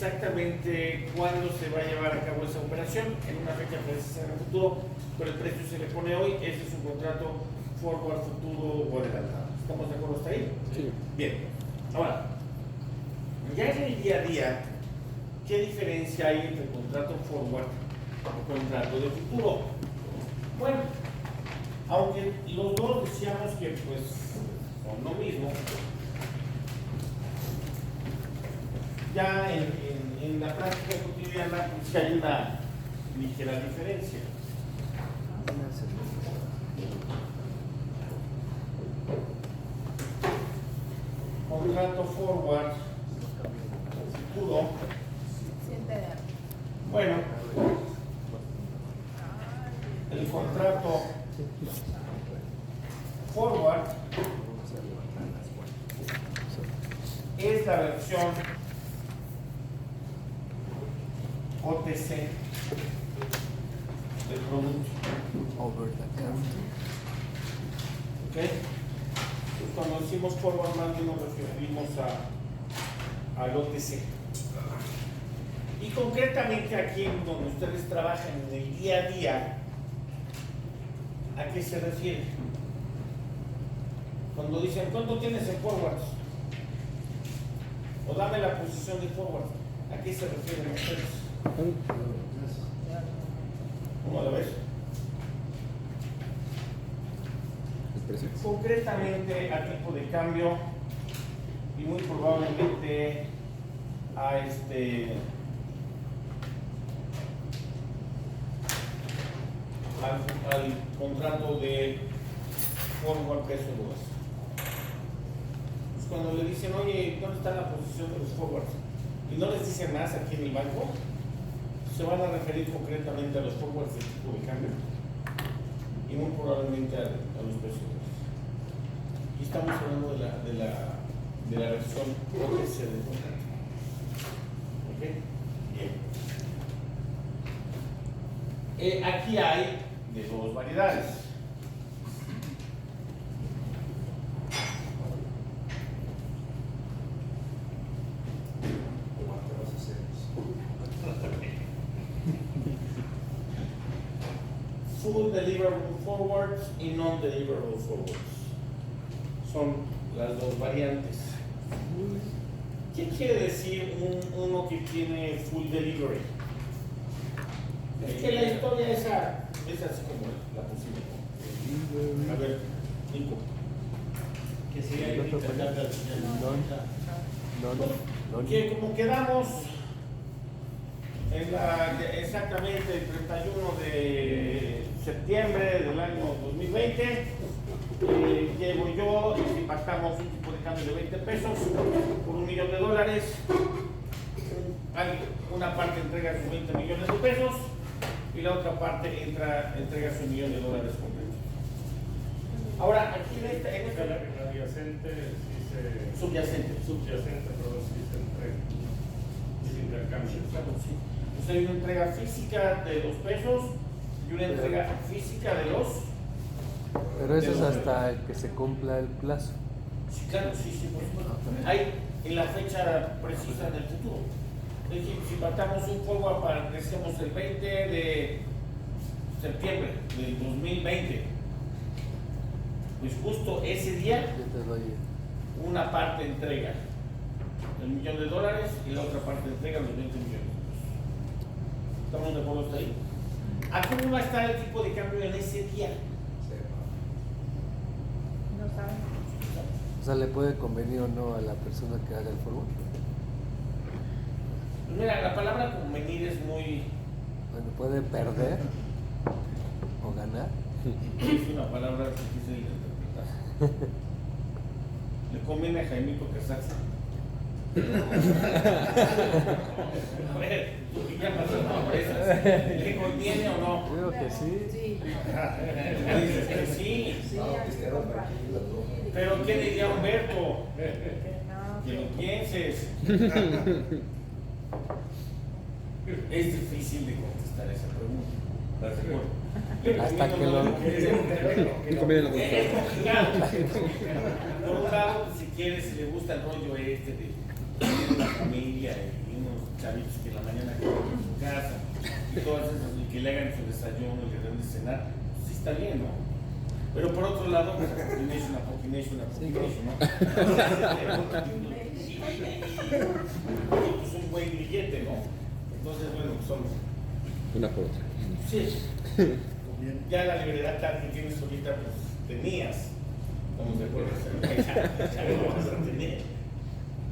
exactamente cuándo se va a llevar a cabo esa operación, en una fecha precisa en el futuro, pero el precio se le pone hoy. Ese es un contrato forward futuro o adelantado. ¿Estamos de acuerdo hasta ahí? Sí. Bien. Ahora, ya en el día a día, ¿qué diferencia hay entre contrato forward y contrato de futuro? Bueno, aunque los dos decíamos que pues son lo mismo, ya en la práctica cotidiana pues hay una ligera diferencia. Contrato forward futuro. Bueno, el contrato forward es la versión OTC del producto. Over the counter. ¿Ok? Pues cuando decimos forward más bien nos referimos al OTC. Y concretamente aquí en donde ustedes trabajan en el día a día, ¿a qué se refiere? Cuando dicen, ¿cuánto tienes en forwards? O dame la posición de forward. ¿A qué se refieren ustedes? ¿Cómo a la vez? Concretamente a tipo de cambio y muy probablemente a al contrato de forward peso dólar. Pues cuando le dicen, oye, ¿dónde está la posición de los forwards? Y no les dicen más aquí en el banco, se van a referir concretamente a los forwards de tipo de cambio y muy probablemente a los pesos dólares. Y estamos hablando de la versión OTC del contrato. ¿Ok? Bien. Aquí hay de dos variedades. Full deliverable forwards y non-deliverable forwards. Son las dos variantes. ¿Qué quiere decir uno que tiene full delivery? Es que la historia es así como la posible. A ver, Nico. Que si hay que intercambiar Que como quedamos exactamente el 31 de septiembre del año 2020, llego yo y si pactamos un tipo de cambio de 20 pesos por $1 millón, una parte entrega sus 20 millones de pesos y la otra parte entrega su $1 millón completo. Ahora, aquí en esta adyacente, subyacente, perdón, sí se entrega. Sí se intercambia. Claro, sí. Pues hay una entrega física de los pesos y una entrega física de los. Pero eso es hasta que se cumpla el plazo. Sí, claro, sí, por supuesto. Hay en la fecha precisa del futuro. Es decir, si pactamos un forward para que decíamos el 20 de septiembre del 2020, pues justo ese día Yo te doy. una parte entrega el $1 millón y la otra parte entrega los 20 millones. ¿Estamos de acuerdo hasta ahí? ¿A cómo va a estar el tipo de cambio en ese día? No saben. O sea, ¿le puede convenir o no a la persona que haga el forward? Pues mira, la palabra convenir es muy. Bueno, puede perder o ganar. Es una palabra difícil de interpretar. ¿Le conviene a Jaimito casarse? A ver, tú que llamas a empresas, ¿le conviene o no? Creo que sí. Sí. Dices que sí. Sí, hay que comprar. Pero ¿qué diría Humberto? No, Que lo pienses. Es difícil de contestar esa pregunta. ¿Estás de acuerdo? Hasta que lo. Es complicado. Por un lado, si quieres, si le gusta el rollo de tener una familia y unos chavitos le hagan su desayuno y le den de cenar, pues sí está bien, ¿no? Pero por otro lado, pues a Pokination, ¿no? Es un buen billete, ¿no? Entonces, bueno, son... Una por otra. Sí. Ya la libertad tal que tienes ahorita, pues tenías, como te acuerdas, ya no vas a tener.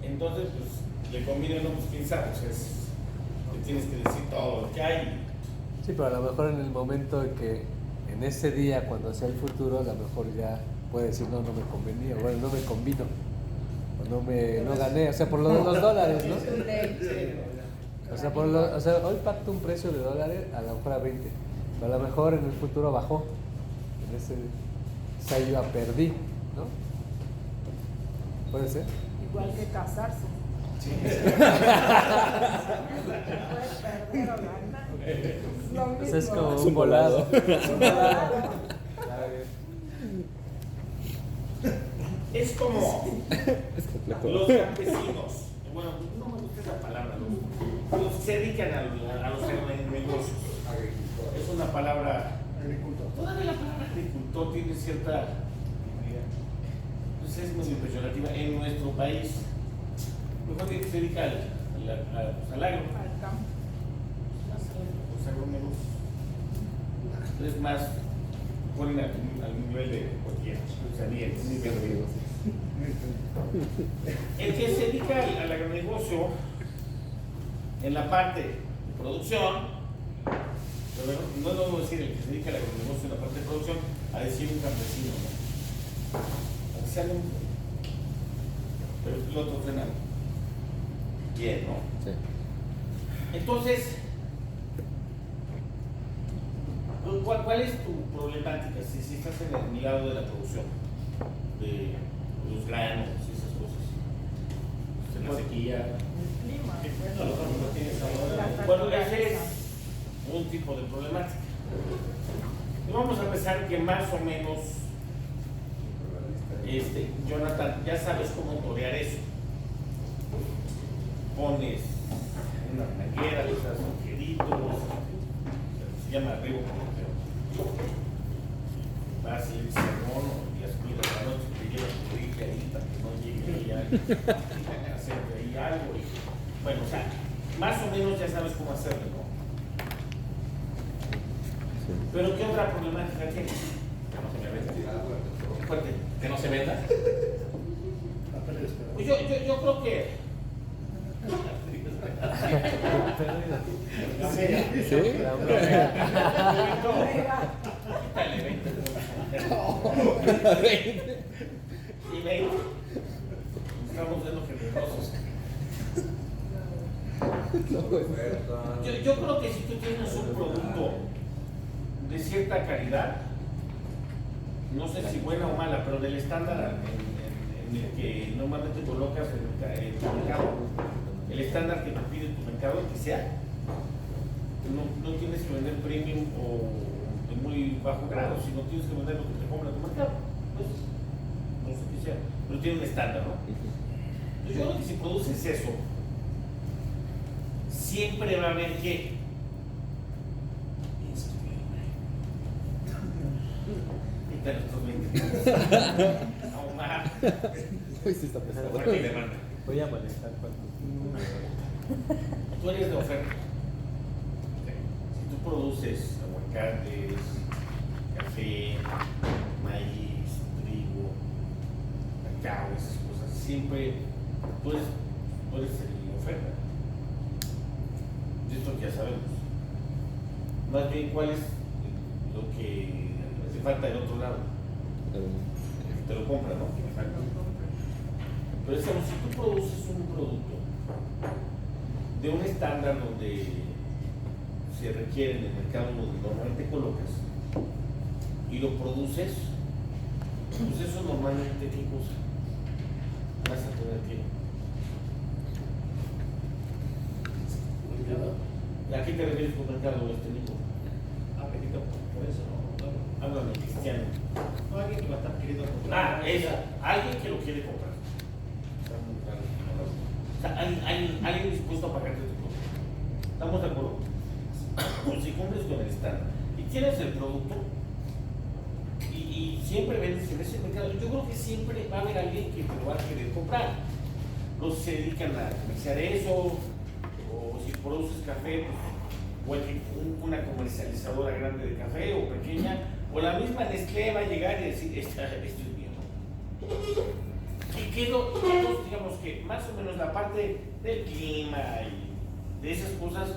Entonces, pues, le conviene, no, pues quién sabe, o sea, te tienes que decir todo lo que hay. Sí, pero a lo mejor en el momento en que, en ese día, cuando sea el futuro, a lo mejor ya puede decir, no, no me convenía, bueno, no me convino, o no gané, o sea, por lo de los dólares, ¿no? O sea, hoy pacto un precio de dólares a lo mejor a 20, pero a lo mejor en el futuro bajó, en ese, o sea, yo perdí, ¿no? ¿Puede ser? Igual que casarse. Sí. Puedes perder o ganar. Es lo Pues es mismo. como un volado. Es como Es complejo. los campesinos, bueno, no me gusta esa palabra, los que se dedican a los negocios. Es una palabra, todavía la palabra agricultor tiene cierta, pues es muy peyorativa en nuestro país. Mejor que se dedica al agro, Al campo. los agronegocios. Es más, ponen al nivel de cualquiera, o sea, bien, el que se dedica al agronegocio en la parte de producción, pero no debo decir el que se dedica al agronegocio en la parte de producción, a decir un campesino, ¿no? Aunque sea un, pero el otro frena bien, ¿no? Sí. Entonces, ¿cuál es tu problemática si estás en el lado de la producción? De los granos y esas cosas. En la sequía. El clima. A lo mejor no tienes ahora. La Bueno, naturaleza. ese es un tipo de problemática. Y vamos a pensar que más o menos, Jonathan, ya sabes cómo torear eso. Pones una manguera, le das agujeritos, se llama arribo, vas y el sermón y las cuidas la noche, te llevas tu rifle ahí para que no llegue ahí a hacerte ahí algo. Y, bueno, o sea, más o menos ya sabes cómo hacerlo, ¿no? Sí. Pero ¿qué otra problemática tienes? Que no se me venda. Fuerte. Que no se venda. Pues yo creo que ¿Sí? y 20. Estamos siendo generosos. Yo creo que si tú tienes un producto de cierta calidad, no sé si buena o mala, pero del estándar en el que normalmente colocas en tu mercado, el estándar que te pide tu mercado, que sea, no tienes que vender premium o de muy bajo grado, sino tienes que vender lo que te compra tu mercado. Pues, no sé qué sea, pero tiene un estándar, ¿no? Entonces yo creo que si produces eso, siempre va a haber que quita nuestros 20 ahumar, Hoy sí está pesado. oferta y demanda. Voy a manejar cuando. Tú eres de oferta. Si tú produces aguacates, café, maíz, trigo, cacao, esas cosas, siempre tú eres la oferta. Y esto ya sabemos. Más bien, ¿cuál es lo que hace falta del otro lado? Te lo compra, ¿no? Pero digamos, si tú produces un producto de un estándar donde se requiere en el mercado donde normalmente colocas y lo produces, pues eso normalmente, ¿qué cosa? Vas a tener que... ¿A qué te refieres con mercado, Nico? Por eso no. Háblame, cristiano. No, alguien que va a estar queriendo comprar. Alguien que lo quiere comprar. O sea, alguien dispuesto a pagarte tu producto. ¿Estamos de acuerdo? Pues si cumples con el estándar y tienes el producto y siempre vendes en ese mercado, yo creo que siempre va a haber alguien que te lo va a querer comprar. Los que se dedican a comerciar eso, o si produces café, pues, o una comercializadora grande de café o pequeña, o la misma Nestlé va a llegar y decir, esto es mío. Y quedó, digamos que más o menos la parte del clima y de esas cosas,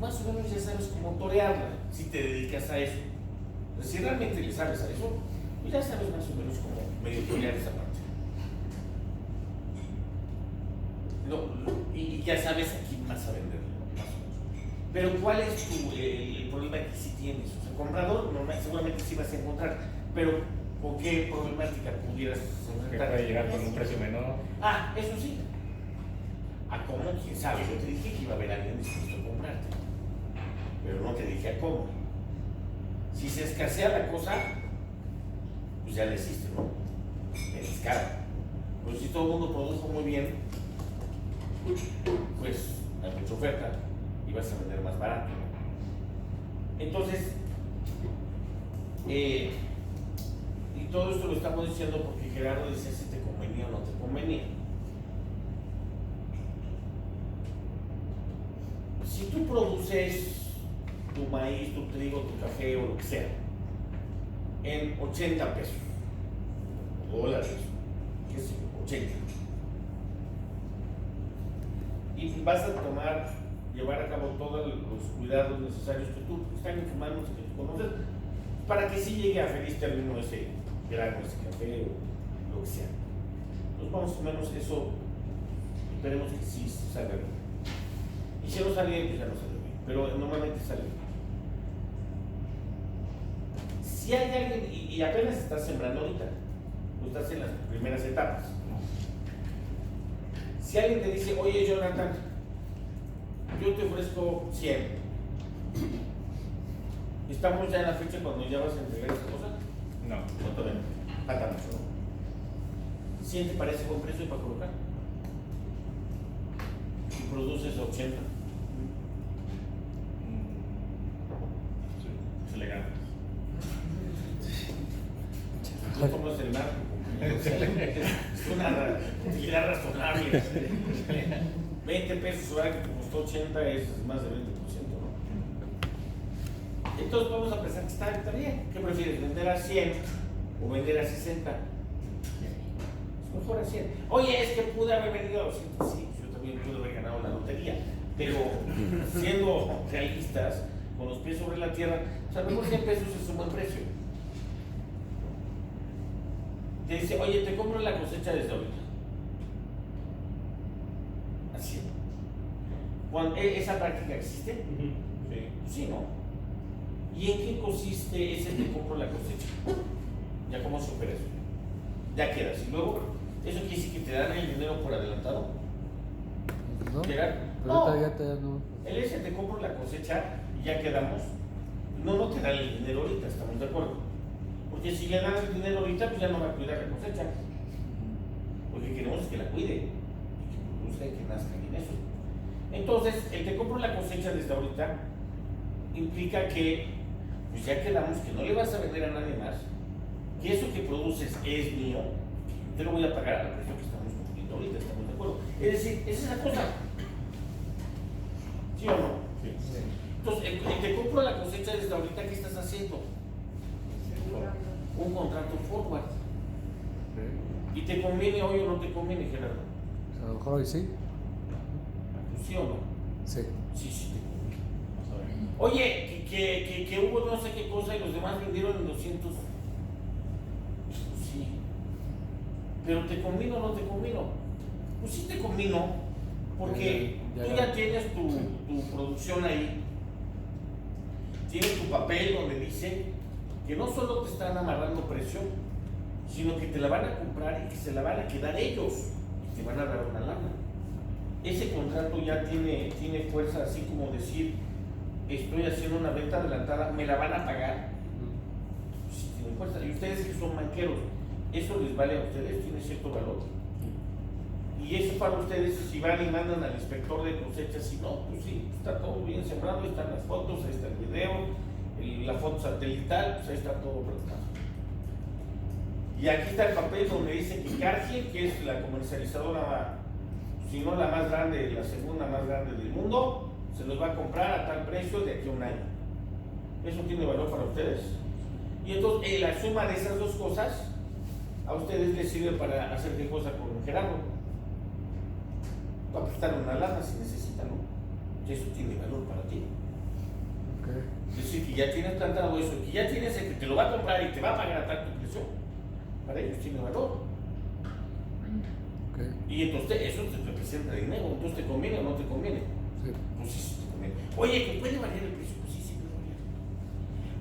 más o menos ya sabes cómo torearla si te dedicas a eso. Entonces, si realmente le sabes a eso, pues ya sabes más o menos cómo medio torear esa parte. Y ya sabes a quién vas a venderle, más o menos. Pero ¿cuál es el problema que sí tienes? O sea, comprador seguramente sí vas a encontrar, pero ¿con qué problemática pudieras Que enfrentar? puede llegar con un precio menor. Ah, eso sí. ¿A cómo? ¿Quién sabe? Yo te dije que iba a haber alguien dispuesto a comprarte, pero no te dije a cómo. Si se escasea la cosa, pues ya la hiciste, ¿no? Es cara. Pero si todo el mundo produjo muy bien, pues hay mucha oferta y vas a vender más barato. Entonces, y todo esto lo estamos diciendo porque Gerardo decía si te convenía o no te convenía. Si tú produces tu maíz, tu trigo, tu café o lo que sea en 80 pesos, dólares, qué sé yo, 80, y vas a llevar a cabo todos los cuidados necesarios que tú están en tus manos, que tú conoces, para que sí llegue a feliz término ese grano, ese café o lo que sea. Entonces, más o menos eso, esperemos que sí salga bien. Y si no sale bien, pues ya no sale bien, pero normalmente sale bien. Si hay alguien, y apenas estás sembrando ahorita, tú estás en las primeras etapas. Si alguien te dice, oye Jonathan, yo te ofrezco 100, ¿estamos ya en la fecha cuando ya vas a entregar esa cosa? No. No todavía, falta mucho, ¿no? ¿100 te parece buen precio para colocar? Si produces 80, Se le gana. ¿tú tomas el narco? Es una utilidad razonable. 20 pesos, ahora que te costó 80 es más de 20%, ¿no? Entonces vamos a pensar que está bien. ¿Qué prefieres, vender a 100 o vender a 60? Es mejor a 100. Oye, es que pude haber vendido a 200. Sí, yo también pude haber ganado la lotería. Pero siendo realistas, con los pies sobre la tierra, o sea, a lo mejor 100 pesos es un buen precio. Te dice, oye, te compro la cosecha desde ahorita. Así. ¿Esa práctica existe? Sí. Sí, ¿no? ¿Y en qué consiste ese te compro la cosecha? ¿Ya cómo se opera eso? Ya quedas. Y luego, ¿eso quiere decir que te dan el dinero por adelantado? ¿No? ¿Llegar? Pero No. ahorita ya no. El ese te compro la cosecha y ya quedamos. No te dan el dinero ahorita, estamos de acuerdo. Porque si le dan el dinero ahorita, pues ya no va a cuidar la cosecha. Porque queremos que la cuide y que produzca y que nazca bien eso. Entonces, el te compro la cosecha desde ahorita implica que pues ya quedamos que no le vas a vender a nadie más, que eso que produces es mío, te lo voy a pagar al precio que estamos cumpliendo ahorita, estamos de acuerdo. Es decir, esa es la cosa. ¿Sí o no? Sí. Entonces, el te compro la cosecha desde ahorita, ¿qué estás haciendo? Un contrato forward. ¿Y te conviene hoy o no te conviene, Gerardo? A lo mejor hoy sí. Pues, ¿sí o no? Sí. Sí, sí te conviene. Oye, que hubo no sé qué cosa y los demás vendieron en 200. Pues sí. Pero ¿te convino o no te convino? Pues sí te convino, porque Ya, tú ya tienes tu producción ahí. Tienes tu papel donde dice que no solo te están amarrando precio, sino que te la van a comprar y que se la van a quedar ellos y te van a dar una lana. Ese contrato ya tiene fuerza, así como decir, estoy haciendo una venta adelantada, me la van a pagar. Sí, tiene fuerza. Y ustedes que son banqueros, eso les vale a ustedes, tiene cierto valor. Y eso para ustedes, si van y mandan al inspector de cosechas, si no, pues sí, está todo bien, se sembrando, ahí están las fotos, ahí está el video, la foto satelital, pues ahí está todo presentado. Y aquí está el papel donde dice que Cargill, que es la comercializadora, si no la más grande, la segunda más grande del mundo, se los va a comprar a tal precio de aquí a un año. ¿Eso tiene valor para ustedes? Y entonces la suma de esas dos cosas a ustedes les sirve para hacer qué cosa con Gerardo. Para prestar una lana si necesitan, ¿no? Y eso tiene valor para ti. Okay. Es decir, que ya tienes plantado eso, que ya tienes el que te lo va a comprar y te va a pagar a tanto precio, para ellos tiene valor. Okay. Y entonces eso te representa dinero, entonces te conviene o no te conviene. Sí. Pues sí, sí te conviene. Oye, que puede variar el precio, pues sí, sí puede variar.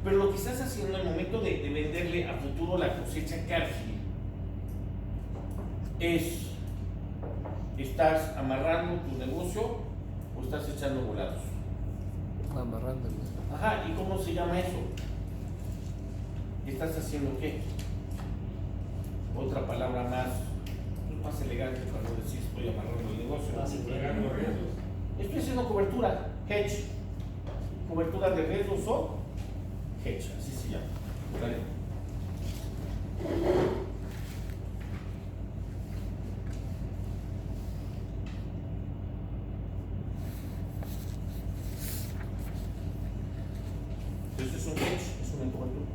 Pero lo que estás haciendo en el momento de venderle a futuro la cosecha Cargill es, ¿estás amarrando tu negocio o estás echando volados? Amarrándolo. Ajá, ¿y cómo se llama eso? ¿Estás haciendo qué? Otra palabra más elegante para no decir estoy amarrando el negocio. Pagando riesgos. Estoy haciendo cobertura, hedge. Cobertura de riesgos o hedge, así se llama. ¿Vale? Entonces es un hedge, es una cobertura.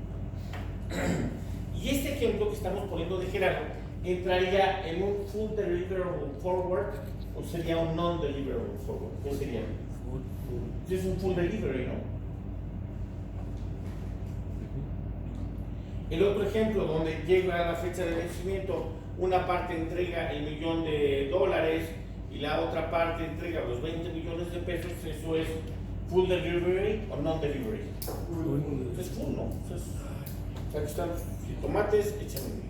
Y este ejemplo que estamos poniendo de Gerardo entraría en un full deliverable forward o sería un non-deliverable forward. ¿Qué sería? Es un full delivery, ¿no? El otro ejemplo donde llega la fecha de vencimiento, una parte entrega el $1,000,000 y la otra parte entrega los 20 millones de pesos, eso es full delivery o non-delivery. Es full, ¿no? O sea, aquí están tomates, échame dinero.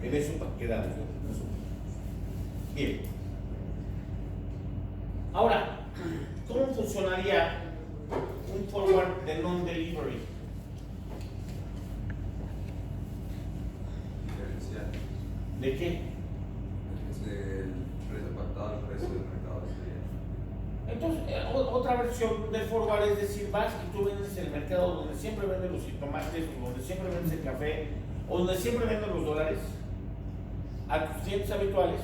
En eso quedamos, ¿no? Eso. Bien. Ahora, ¿cómo funcionaría un forward de non-delivery? Diferencial. ¿De qué? Es el precio pactado al precio del mercado de Entonces, otra versión del forward es decir, vas y tú vendes en el mercado donde siempre venden los tomates, o donde siempre vendes el café, o donde siempre venden los dólares, a tus clientes habituales,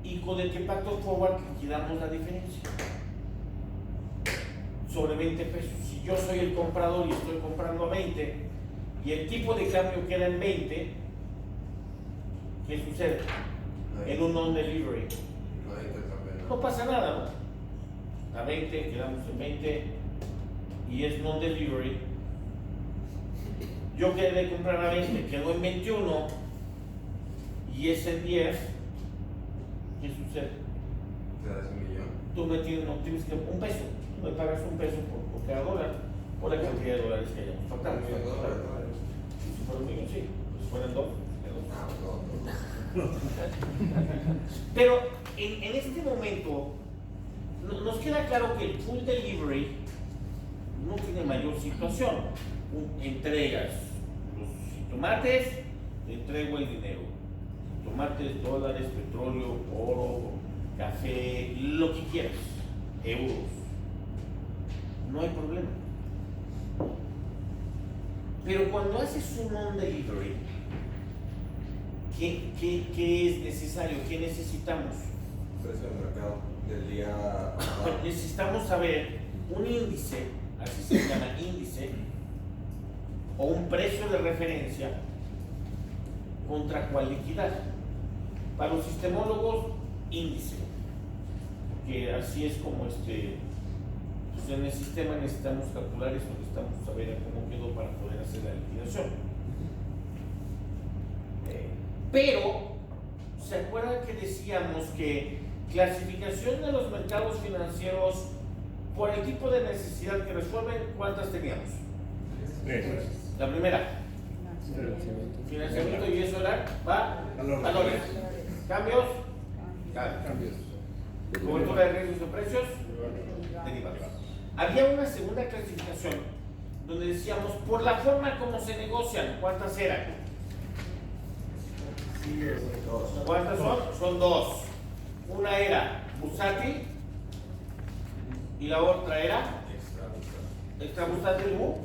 y con el que pacto forward liquidamos la diferencia sobre 20 pesos. Si yo soy el comprador y estoy comprando a 20 y el tipo de cambio queda en 20, ¿qué sucede? En un non-delivery No hay intercambio. no pasa nada, ¿no? A 20, quedamos en 20 y es non-delivery. Yo quedé de comprar a 20, quedó en 21 y es en 10. ¿Qué sucede? Te das $1,000,000. Tú me tienes, no tienes que un peso, tú me pagas un peso por cada dólar, por la cantidad de dólares que hayamos pactado. $1,000,000. Si fuera un millón, sí, pues fueran dos. Ah, no. Pero en este momento nos queda claro que el full delivery no tiene mayor situación. Entregas los tomates, te entrego el dinero. Tomates, dólares, petróleo, oro, café, lo que quieras, euros. No hay problema. Pero cuando haces un non-delivery, ¿qué es necesario? ¿Qué necesitamos? Precio del mercado del día pasado. Necesitamos saber un índice, así se llama índice, o un precio de referencia contra cuál liquidar. Para los sistemólogos, índice, que así es como pues en el sistema necesitamos calcular eso, necesitamos saber cómo quedó para poder hacer la liquidación. Pero, ¿se acuerdan que decíamos que clasificación de los mercados financieros por el tipo de necesidad que resuelven, cuántas teníamos? La primera, financiamiento, y eso era, valores. Cambios, Cambios. cobertura de riesgos de precios, derivados. Había una segunda clasificación donde decíamos por la forma como se negocian, ¿cuántas eran? ¿Cuántas son? Son dos. Una era bursátil y la otra era extrabursátil u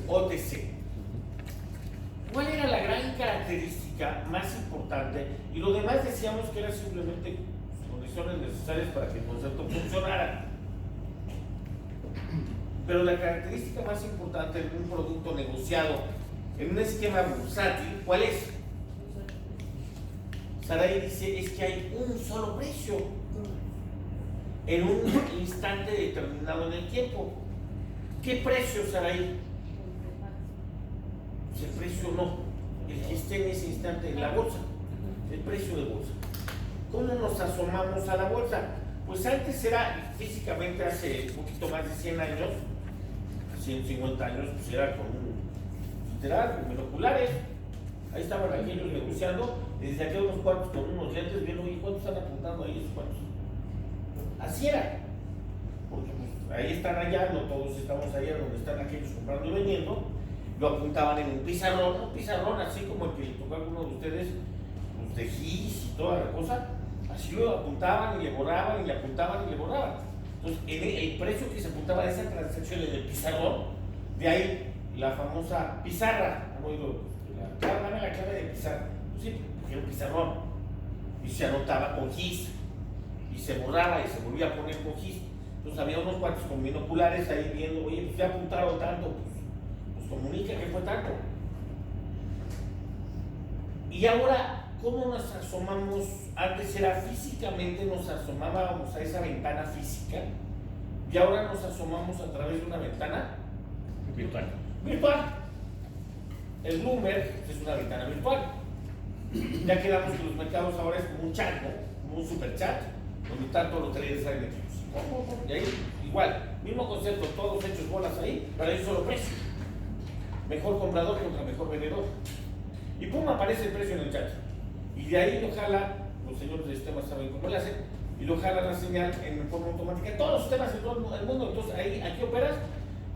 OTC. ¿Cuál era la gran característica más importante? Y lo demás decíamos que eran simplemente condiciones necesarias para que el concepto funcionara. Pero la característica más importante de un producto negociado en un esquema bursátil, ¿cuál es? Sarai dice, es que hay un solo precio en un instante determinado en el tiempo. ¿Qué precio, Sarai? Pues el precio no, el que esté en ese instante en la bolsa, el precio de bolsa. ¿Cómo nos asomamos a la bolsa? Pues antes era, físicamente hace un poquito más de 100 años, 150 años, pues era con literal, con binoculares. Ahí estaban aquellos negociando, y desde aquí unos cuantos con unos lentes viendo, oye, ¿cuántos están apuntando ahí esos cuantos? Así era, porque pues, ahí están allá, no todos estamos allá donde están aquellos comprando y vendiendo, lo apuntaban en un pizarrón así como el que le tocó a alguno de ustedes, pues, de GIS y toda la cosa, así lo apuntaban y le borraban y le apuntaban y le borraban. Entonces, el precio que se apuntaba de esa transacción en el pizarrón, de ahí la famosa pizarra, ¿han oído? Dame la clave de pizarra. Pues sí, porque era un pizarrón. Y se anotaba con GIS. Y se borraba y se volvía a poner con GIS. Entonces había unos cuantos con binoculares ahí viendo, oye, pues ya apuntaron tanto, pues comunica que fue tanto. Y ahora, ¿cómo nos asomamos? Antes era físicamente, nos asomábamos a esa ventana física, y ahora nos asomamos a través de una ventana virtual. El Bloomberg es una ventana virtual. Ya quedamos que los mercados ahora es como un chat, ¿no? Como un super chat, donde están todos los traders ahí metidos. Y ahí, igual, mismo concepto, todos hechos bolas ahí, para un solo precio. Mejor comprador contra mejor vendedor. Y pum, aparece el precio en el chat. Y de ahí lo jala, los señores de sistemas saben cómo lo hacen, y lo jala la señal en forma automática en todos los sistemas de todo el mundo. Entonces ahí, aquí operas,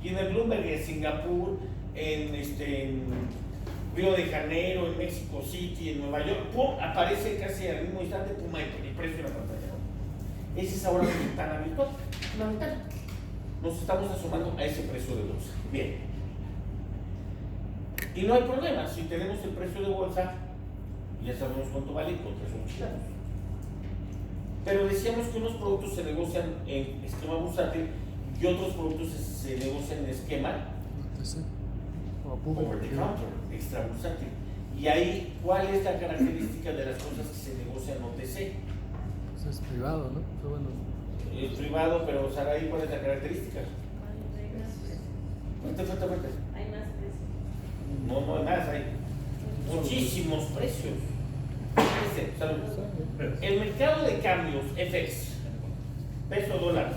y en el Bloomberg, en Singapur, en Río de Janeiro, en México City, en Nueva York, pum, aparece casi al mismo instante, pum, el precio en la pantalla. Esa es ahora una ventana virtual, una ventana. Nos estamos asomando a ese precio de bolsa. Bien. Y no hay problema, si tenemos el precio de bolsa, ya sabemos cuánto vale, con 3 chilanos. Pero decíamos que unos productos se negocian en esquema bursátil y otros productos se negocian en esquema over the counter, extra bursátil. Y ahí, ¿cuál es la característica de las cosas que se negocian OTC? Eso es privado, ¿no? Pero bueno. Es privado, pero Sarai, ¿cuál es la característica? Fuerte. Hay más precios. No hay más, hay muchísimos precios. Fíjense, salud. El mercado de cambios, FX, peso dólar,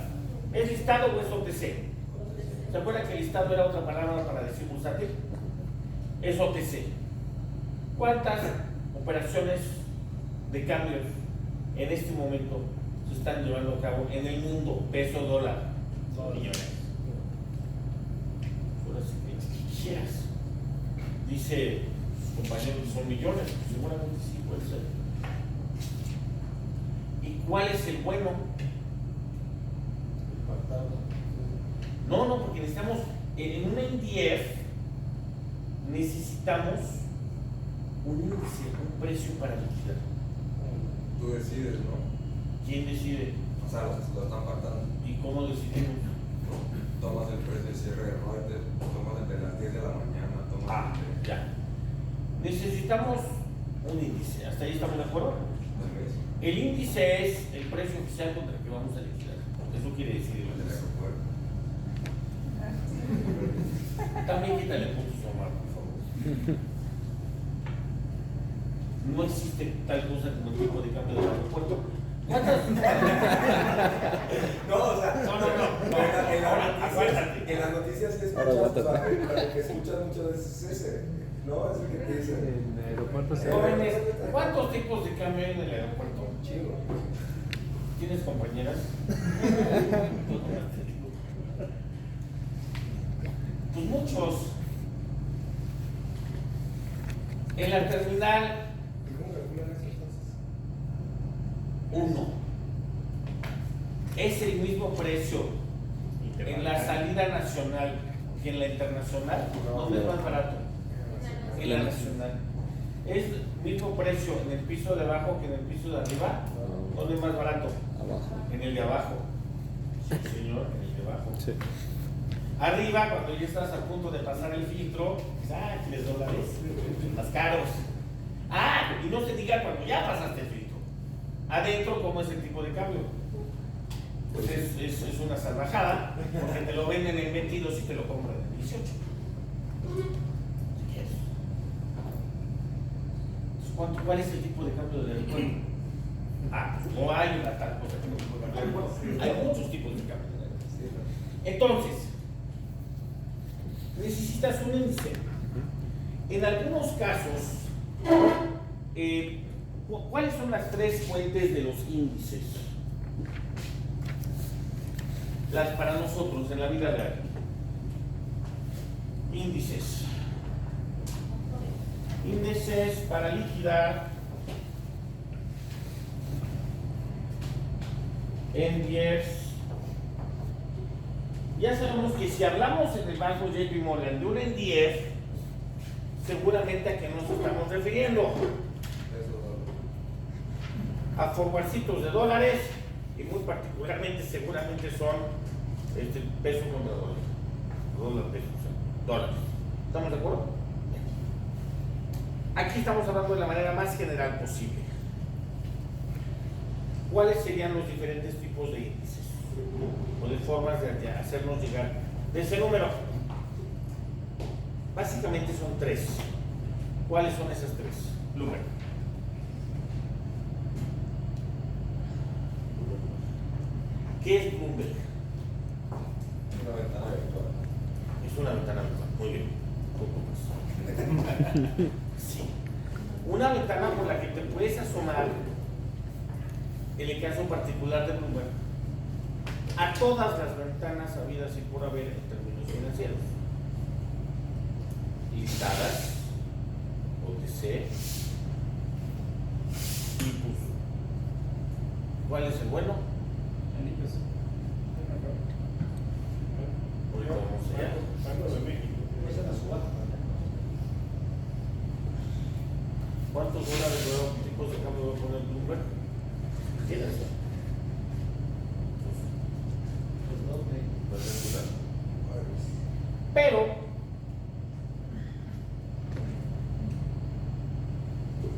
¿es listado o es OTC? ¿Se acuerdan que listado era otra palabra para decir bursátil? Es OTC. ¿Cuántas operaciones de cambios en este momento se están llevando a cabo en el mundo, peso dólar? Millones. Ahora sí que quieras. Dice sus compañeros que son millones, pues seguramente sí puede ser. ¿Y cuál es el bueno? No, porque necesitamos, en un NDF necesitamos un índice, un precio para liquidar. Tú decides, ¿no? ¿Quién decide? O sea, lo están pactando. ¿Y cómo decidimos? Tomas el precio de cierre de Reuters, tomas el de las 10 de la mañana, tomas el de... Ya. Necesitamos un índice, ¿hasta ahí estamos de acuerdo? El índice es el precio oficial contra el que vamos a liquidar. Eso quiere decir el del aeropuerto. También quítale puntos, Omar, por favor. No existe tal cosa como el tipo de cambio del aeropuerto. ¿Cuántas? No, o sea, Ahora, acuérdate. en las noticias que Ahora, escuchas, aguántate. para que escuchas muchas veces es ese, ¿no? Es el que te dicen. En el aeropuerto se Jóvenes, ¿cuántos tipos de cambio hay en el aeropuerto? Chingo. ¿Tienes compañeras? Pues muchos. En la terminal ¿Y cómo calculan eso entonces? 1 es el mismo precio en la salida nacional que en la internacional, ¿dónde es más barato? En la nacional. ¿Es mismo precio en el piso de abajo que en el piso de arriba? ¿Dónde es más barato? Abajo. En el de abajo. Sí, señor, en el de abajo. Sí. Arriba, cuando ya estás a punto de pasar el filtro, dices, $3, más caros. Y no se diga cuando ya pasaste el filtro. Adentro, ¿cómo es el tipo de cambio? Pues es una salvajada, porque te lo venden en 22 y te lo compran en 18. Si quieres. Entonces, ¿cuál es el tipo de cambio del aeropuerto? Pues no hay una tal cosa que no se puede cambiar. Hay muchos tipos de cambio del aeropuerto. Entonces, necesitas un índice. En algunos casos, ¿cuáles son las 3 fuentes de los índices? Las para nosotros en la vida real. Índices. Índices para liquidar NDFs. Ya sabemos que si hablamos en el banco JP Morgan de un NDF, seguramente a qué nos estamos refiriendo. A forwardcitos de dólares y muy particularmente seguramente son peso contra dólar. Dólar, peso, dólares. ¿Estamos de acuerdo? Aquí estamos hablando de la manera más general posible. ¿Cuáles serían los diferentes tipos de índices? O de formas de hacernos llegar de ese número. Básicamente son 3. ¿Cuáles son esas 3? Bloomberg. ¿Qué es Bloomberg? Una ventana virtual. Es una ventana virtual. Muy bien. Un poco más. Sí. Una ventana por la que te puedes asomar, en el caso particular de Bloomberg, a todas las ventanas habidas y por haber en términos financieros. Listadas, OTC, tipos. ¿Cuál es el bueno? El IPC. Ahorita vamos allá. Banco de México. ¿Cuántos dólares o tipos de cambio va a poner Bloomberg? ¿Quieres? Pero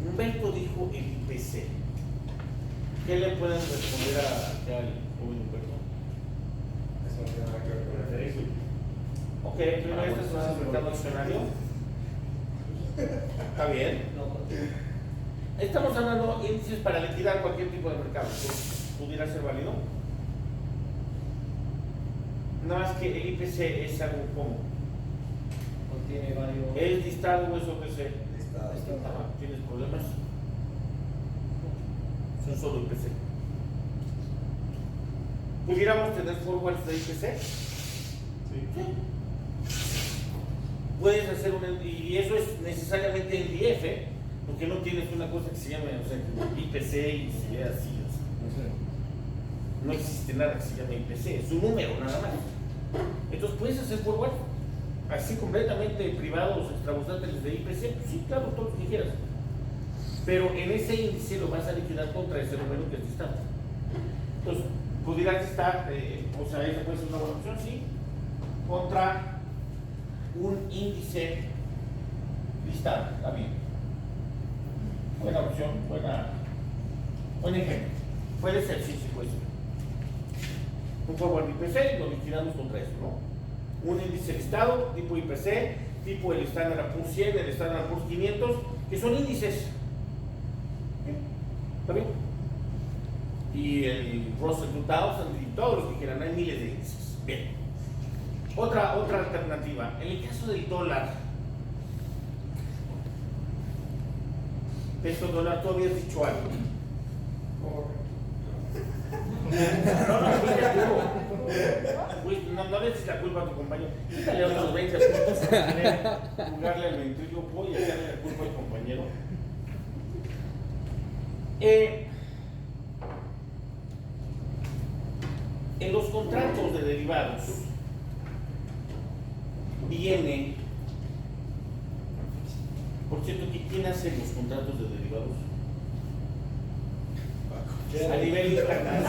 Humberto dijo el IPC. ¿Qué le pueden responder al joven Humberto? Eso no tiene nada que ver con el Eso. Ok, primero este es un mercado accionario. Está bien. Estamos hablando de índices para liquidar cualquier tipo de mercado. ¿Pudiera ser válido? Nada más que el IPC es algo como. Contiene varios. ¿Es listado o es OTC? Listado. Ajá, ¿tienes problemas? Es un solo IPC. ¿Pudiéramos tener forwards de IPC? Sí. Puedes hacer y eso es necesariamente el DF, porque no tienes una cosa que se llame, IPC y se ve así. No existe nada que se llame IPC, es un número nada más. Entonces puedes hacer forward así completamente privados, extrabursátiles de IPC, pues sí, claro, todo lo que quieras. Pero en ese índice lo vas a liquidar contra ese número que es distante. Entonces, pudieras estar, esa puede ser una buena opción, sí, contra un índice listado, está bien. Buena opción, buen ejemplo. Puede ser, sí, puede ser. Un forward IPC, lo liquidamos contra eso, ¿no? Un índice listado, tipo IPC, tipo el Standard & Poor's 100, el Standard & Poor's 500, que son índices. ¿Está bien? Y el Russell 2000 y todos los que quieran, hay miles de índices. Bien. Otra alternativa, en el caso del dólar, peso dólar, tú habías dicho algo. No le eches la culpa a tu compañero. Quítale otros 20 puntos para querer jugarle al mentir. Yo voy a echarle la culpa al compañero. En los contratos de derivados, viene. Por cierto, ¿quién hace los contratos de derivados? A nivel internacional.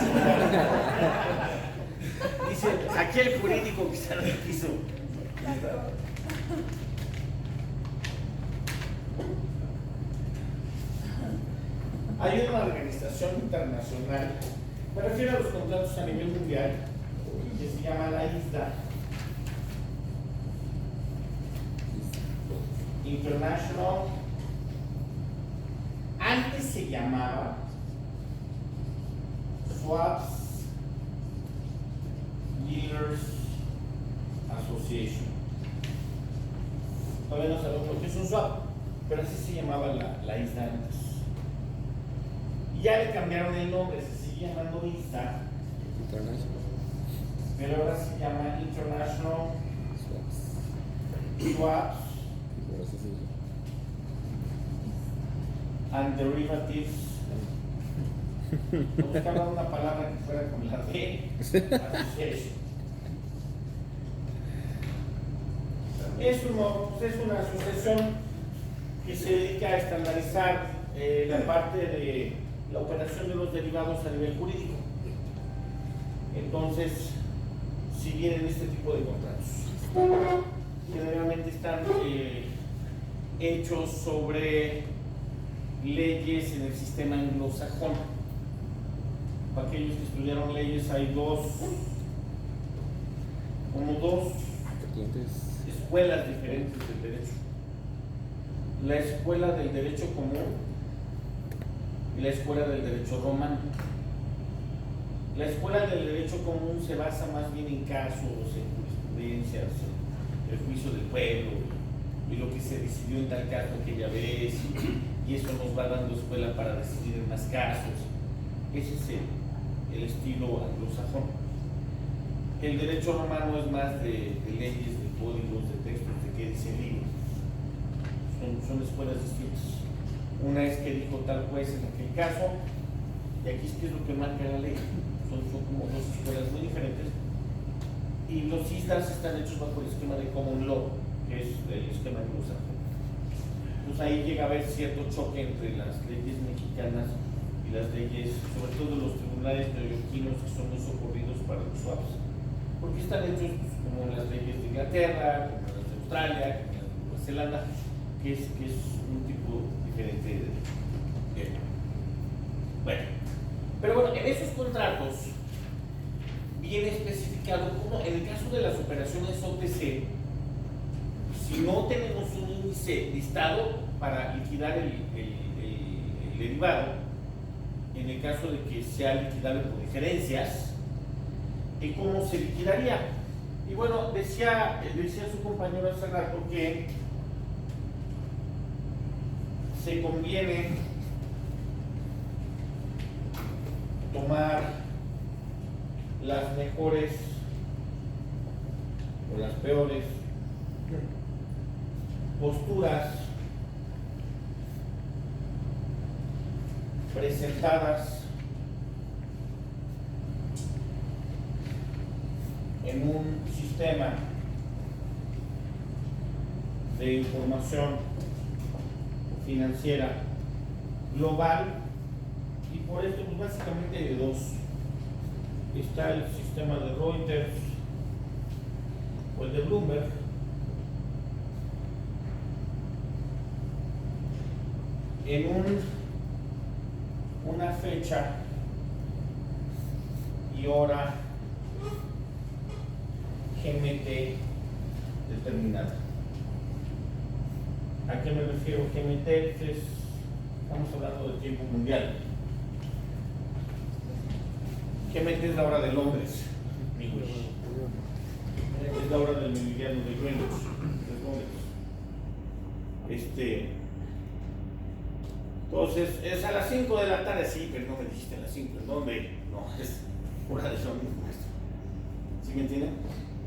Dice, aquí el jurídico que se quiso. Hay una organización internacional, me refiero a los contratos a nivel mundial, que se llama la ISDA, International. Antes se llamaba Swaps Dealers Association. Todavía no sabemos lo que es un swap, pero así se llamaba la ISDA antes. Y ya le cambiaron el nombre, se sigue llamando ISDA, pero ahora se llama International Swaps and Derivatives. Buscaba una palabra que fuera con la D. Association. Es una asociación que se dedica a estandarizar la parte de la operación de los derivados a nivel jurídico. Entonces, si vienen este tipo de contratos, generalmente están hechos sobre leyes en el sistema anglosajón. Para aquellos que estudiaron leyes, hay dos escuelas diferentes del derecho. La escuela del derecho común y la escuela del derecho romano. La escuela del derecho común se basa más bien en casos, en jurisprudencias, en el juicio del pueblo y lo que se decidió en tal caso aquella vez, y eso nos va dando escuela para decidir en más casos. Ese es el estilo anglosajón. El derecho romano es más de leyes, de códigos, de textos, de qué dice el libro. Son escuelas distintas. Una es que dijo tal juez en aquel caso, y aquí es que es lo que marca la ley. Son como dos escuelas muy diferentes. Y los ISDAs están hechos bajo el esquema de common law, que es el esquema anglosajón. Pues ahí llega a haber cierto choque entre las leyes mexicanas y las leyes, sobre todo los tribunales neoyorquinos, que son muy socorridos para los swaps, porque están hechos pues, como las leyes de Inglaterra, como las de Australia, como las de Nueva Zelanda, que es un tipo diferente de. Bueno, pero bueno, en esos contratos viene especificado como en el caso de las operaciones OTC, si no tenemos un índice listado para liquidar el derivado, en el caso de que sea liquidable por diferencias, ¿cómo se liquidaría? Y bueno, decía su compañero hace rato que se conviene tomar las mejores o las peores posturas presentadas en un sistema de información financiera global, y por esto pues básicamente hay dos. Está el sistema de Reuters o el de Bloomberg. En una fecha y hora GMT determinada. ¿A qué me refiero? GMT estamos hablando de tiempo mundial. GMT es la hora de Londres, amigos. Es la hora del meridiano de Greenwich, de Londres. Entonces, es a las 5 de la tarde, sí, pero no me dijiste a las 5, ¿en dónde? No, es hora de Londres. ¿Sí me entienden?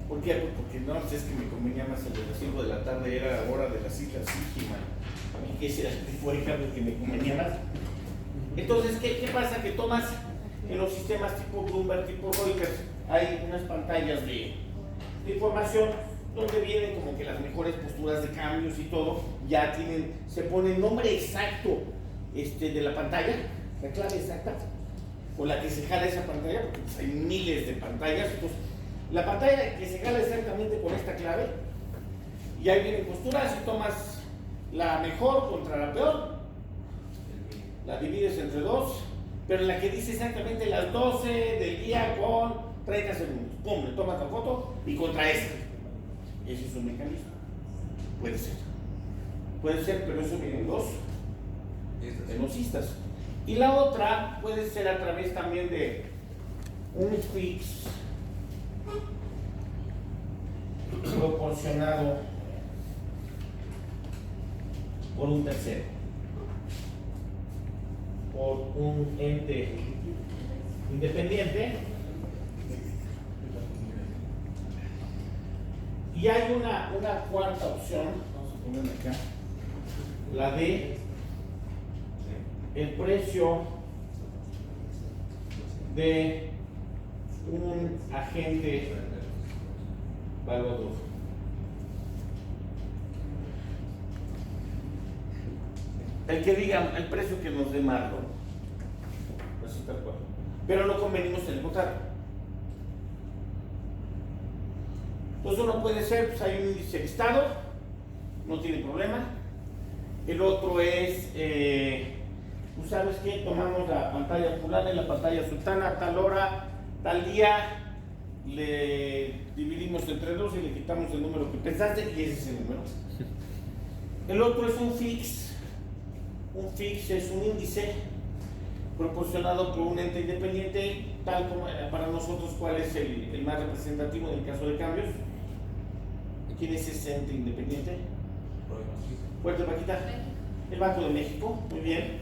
¿Por qué? Pues porque no, es que me convenía más el de las 5 de la tarde, era hora de las Islas Fiji, a mí que ese fue el cambio que me convenía más. Entonces, ¿qué pasa? Que tomas en los sistemas tipo Bloomberg, tipo Reuters, hay unas pantallas de información donde vienen como que las mejores posturas de cambios y todo, ya tienen, se pone el nombre exacto de la pantalla, la clave exacta, o la que se jala esa pantalla, porque pues, hay miles de pantallas. Entonces, la pantalla que se jala exactamente con esta clave, y ahí vienen posturas y tomas la mejor contra la peor, la divides entre dos, pero la que dice exactamente las 12 del día con 30 segundos, pum, le tomas la foto y contra esa. Ese es un mecanismo. Puede ser, pero eso viene en dos velocistas. Y la otra puede ser a través también de un fix proporcionado por un tercero, por un ente independiente. Y hay una cuarta opción, vamos a ponerla acá, la de el precio de un agente valuador. El que diga el precio que nos dé Marlon, así tal cual, pero no convenimos en el contrato. Entonces uno puede ser, pues hay un índice listado, no tiene problema. El otro es, pues sabes qué, tomamos la pantalla fulana y la pantalla sultana a tal hora, tal día, le dividimos entre dos y le quitamos el número que pensaste y ese es el número. El otro es un fix. Un fix es un índice proporcionado por un ente independiente, tal como para nosotros cuál es el más representativo en el caso de cambios. ¿Quién es ese ente independiente? Fuerte, Paquita. El Banco de México, muy bien.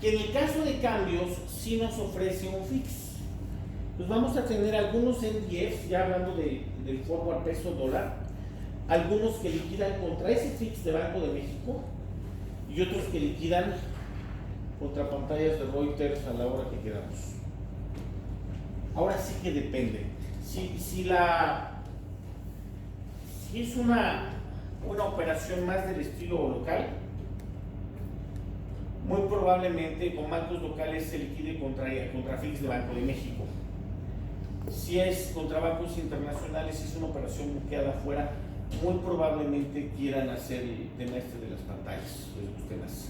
Que en el caso de cambios sí nos ofrece un fix. Pues vamos a tener algunos NDFs, ya hablando del forward peso dólar, algunos que liquidan contra ese fix de Banco de México y otros que liquidan contra pantallas de Reuters a la hora que queramos. Ahora sí que depende. Si es una operación más del estilo local, muy probablemente con bancos locales se liquide contra fix de Banco de México. Si es contra bancos internacionales, si es una operación buqueada afuera, muy probablemente quieran hacer el tema de las pantallas, los temas.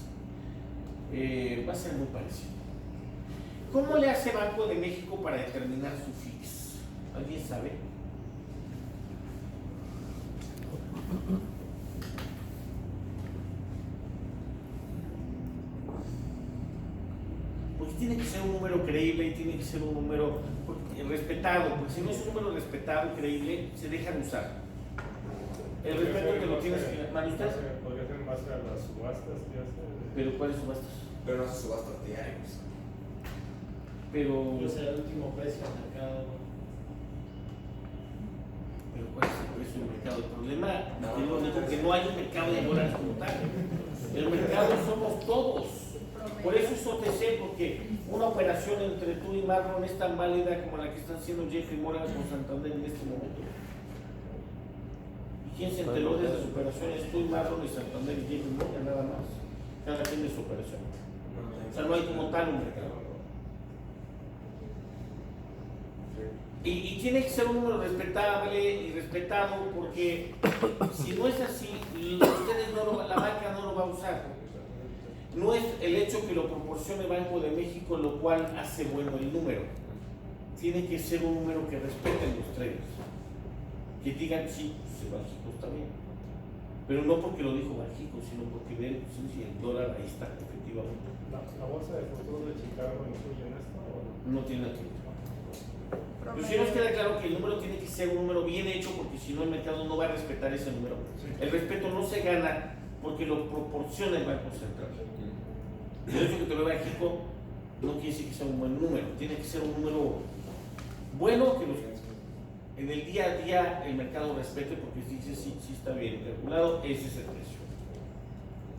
Va a ser muy parecido. ¿Cómo le hace Banco de México para determinar su fix? ¿Alguien sabe? Pues tiene que ser un número creíble y tiene que ser un número respetado, porque si no es un número respetado, creíble, se deja de usar. El respeto que lo tienes que... ¿Usted? Podría ser más a las subastas, ya sé. ¿Pero cuáles subastas? Pero no se subastas diarios. Pero... Yo sé el último precio al mercado. ¿Pero cuál es el precio del mercado? El problema es que no hay un mercado de dólares como tal. El mercado somos todos. Por eso es OTC, porque una operación entre tú y Marlon es tan válida como la que están haciendo Jeffrey Morgan con Santander en este momento. ¿Y quién se enteró de esas operaciones? Tú y Marlon y Santander y Jeffrey Morgan, nada más. Cada quien de su operación. O sea, no hay como tal un mercado. Y tiene que ser un número respetable y respetado, porque si no es así, la banca no lo va a usar. No es el hecho que lo proporcione Banco de México lo cual hace bueno el número. Tiene que ser un número que respeten los traders. Que digan, sí, pues Banxico está bien. Pero no porque lo dijo Banxico, sino porque ven, sí, el dólar ahí está, efectivamente. ¿La bolsa de futuros de Chicago incluye en esto? No tiene nada que ver. Pero si nos queda claro que el número tiene que ser un número bien hecho, porque si no el mercado no va a respetar ese número. El respeto no se gana porque lo proporciona el Banco Central. El hecho que te lo vea México no quiere decir que sea un buen número, tiene que ser un número bueno que en el día a día el mercado respete, porque si dice sí está bien calculado, ese es el precio.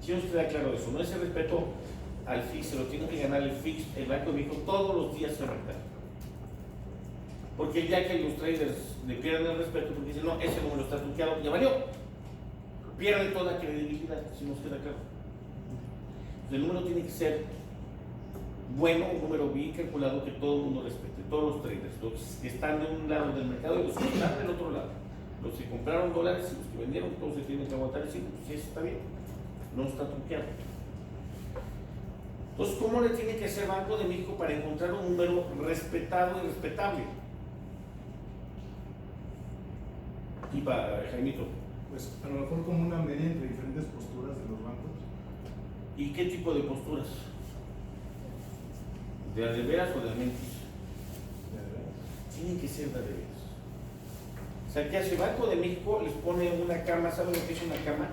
Si nos queda claro eso, no ese respeto al fix, se lo tiene que ganar el fix, el Banco de México todos los días en el mercado. Porque ya que los traders le pierden el respeto porque dicen, no, ese número está truqueado, ya valió. Pierden toda credibilidad, si nos queda claro. El número tiene que ser bueno, un número bien calculado que todo el mundo respete, todos los traders, los que están de un lado del mercado y los que están del otro lado. Los que compraron dólares y los que vendieron, todos se tienen que aguantar y decir, pues sí, eso está bien, no está truqueado. Entonces, ¿cómo le tiene que hacer Banco de México para encontrar un número respetado y respetable? Y para Jaimito, Pues a lo mejor como una media entre diferentes posturas de los bancos. ¿y qué tipo de posturas? ¿De a de veras o de a mentis? Tiene que ser de a de veras. O sea, ¿qué hace Banco de México? Les pone una cama, ¿saben lo que es una cama?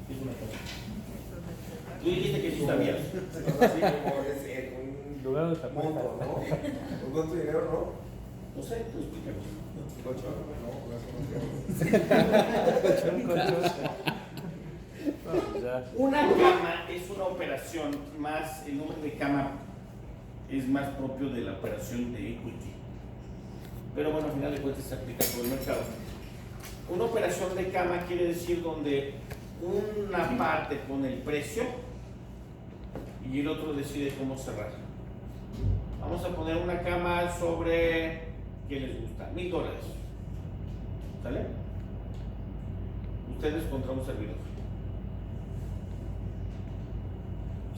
¿Qué es una cama? Tú dijiste que sí sabías. Así como es un Lugar donde te apuestas, monto, ¿no? ¿no? ¿Con tu dinero, No sé, tú explícalo. no? Colchón, no, con eso no creo. No, ya. Una cama es una operación más, el nombre de cama es más propio de la operación de equity. Pero bueno, al final de cuentas se aplica a todo el mercado. Una operación de cama quiere decir donde una parte pone el precio y el otro decide cómo cerrar. Vamos a poner una cama sobre, ¿qué les gusta? $1,000. ¿Sale? Ustedes contra un servidor.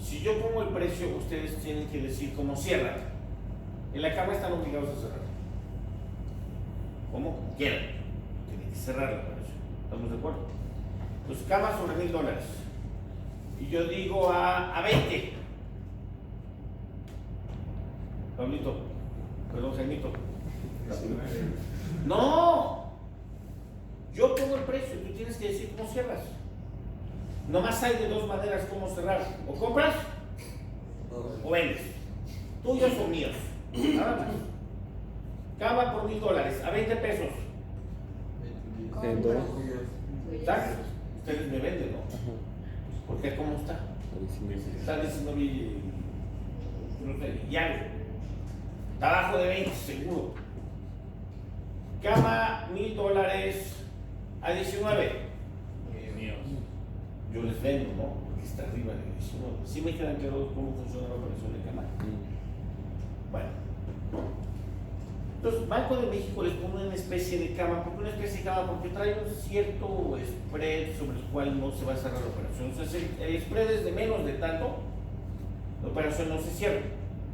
Si yo pongo el precio, ustedes tienen que decir cómo cierran. En la cama están obligados a cerrar. Como quieran. Tienen que cerrar la operación. ¿Estamos de acuerdo? Pues cama sobre $1,000. Y yo digo a 20. Pablito, perdón, Jaimito. No. Yo pongo el precio y tú tienes que decir cómo cierras. Nomás hay de dos maneras cómo cerrar. O compras o vendes. Tuyos o míos. Nada más. Cama por $1,000 a 20 pesos. ¿Sabes? Ustedes me venden, ¿no? Porque ¿cómo está? Está 19 y algo. Está abajo de 20, seguro. Cama $1,000 a 19. Yo les vendo, ¿no? Porque está arriba de 19. ¿Sí me quedan claros cómo funciona la operación de cama? Bueno. Entonces, Banco de México les pone una especie de cama. ¿Por qué una especie de cama? Porque trae un cierto spread sobre el cual no se va a cerrar la operación. O sea, si el spread es de menos de tanto, la operación no se cierra.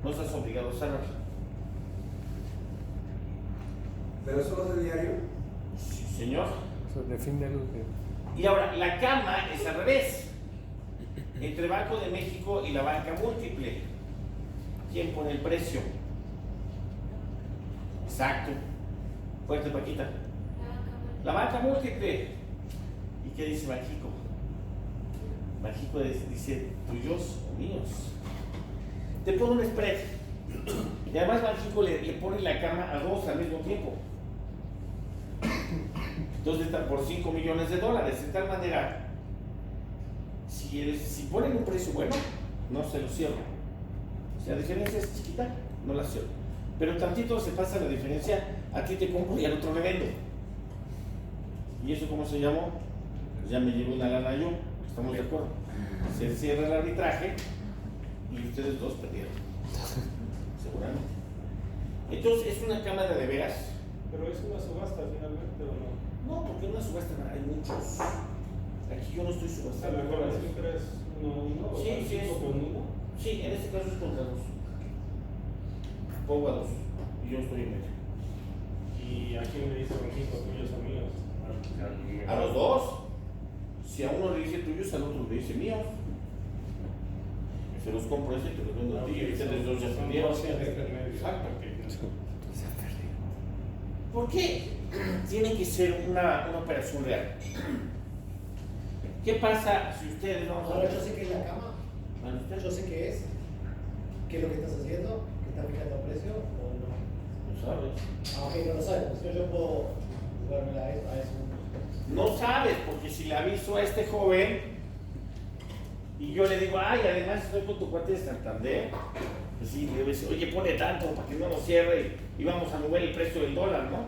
No estás obligado a cerrarla. ¿Pero eso lo hace diario? Sí, señor. Eso define algo que... Y ahora, la cama es al revés. Entre Banco de México y la banca múltiple. ¿Quién pone el precio? Exacto. Fuerte, Paquita. La banca múltiple. ¿Y qué dice Banxico? Banxico dice tuyos o míos. Te pone un spread. Y además Banxico le pone la cama a dos al mismo tiempo. Entonces está por $5 millones. De tal manera, si ponen un precio bueno, no se lo cierro. Si la diferencia es chiquita, no la cierro. Pero tantito se pasa la diferencia, a ti te compro y al otro le vendo. ¿Y eso cómo se llamó? Pues ya me llevo una lana yo, ¿estamos de acuerdo? Se cierra el arbitraje y ustedes dos perdieron. Seguramente. Entonces, ¿es una cámara de veras? Pero es una subasta finalmente, ¿o no? No, porque en una subasta hay muchos. Aquí yo no estoy A subastando. lo mejor siempre es uno, Sí, sí, es. con uno. Sí, en este caso es contra dos. Pongo a dos y yo estoy en medio. ¿Y a quién le dice Banxico, tuyos o míos? A los dos. Si a uno le dice tuyos, al otro le dice míos. Se los compro ese y te los vendo a ti y ustedes dos ya perdieron. Exacto. ¿Por qué tiene que ser una operación real? ¿Qué pasa si ustedes vamos a Ahora ver? yo sé que es la cama, ¿Vale usted? yo sé qué es lo que estás haciendo, que estás fijando precio o no. No sabes. Ah, ok, no lo sabes, pues yo puedo jugarme a eso. No sabes, porque si le aviso a este joven, Y yo le digo, ay, además estoy con tu cuate de Santander. Pues sí, le digo, oye, pone tanto para que no nos cierre y vamos a mover el precio del dólar, ¿no?